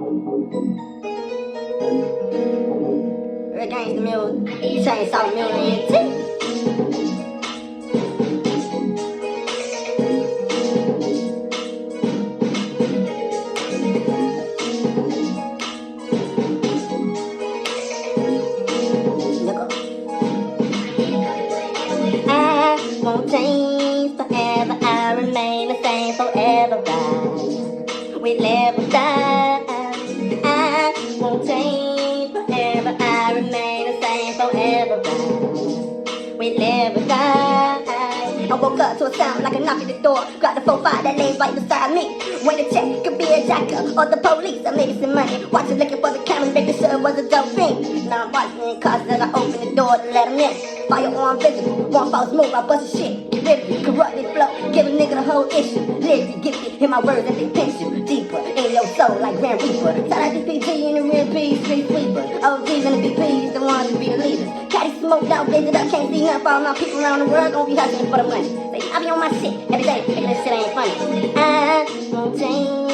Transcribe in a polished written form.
Real gangsta music, chainsaw music, yeah, I won't change forever, I remain the same forever, right? We live or die. I won't change forever, I remain the same forever, right? We live or die. I woke up to a sound like a knock at the door. Got the 4-5 that lays right beside me. When the check could be a jacker or the police. I'm making some money, watching, looking for the camera, making sure it was a dope thing. Now I'm watching cars as I open the door to let them in. Firearm visible, one false move, I bust a shit. Get rid of it, corrupted flow, give a nigga the whole issue. Live, get it, hear my words as they pinch you deeper in your soul like Grand Reaper. Shout out to PG and the real P, street sweepers. OGs and the BPs, the ones who be the leaders. Caddy smoked out, blaze it up, can't see nothing for all my people around the world. Gon' be hustling for the money. Say, I be on my shit every day, and this shit ain't funny. I won't change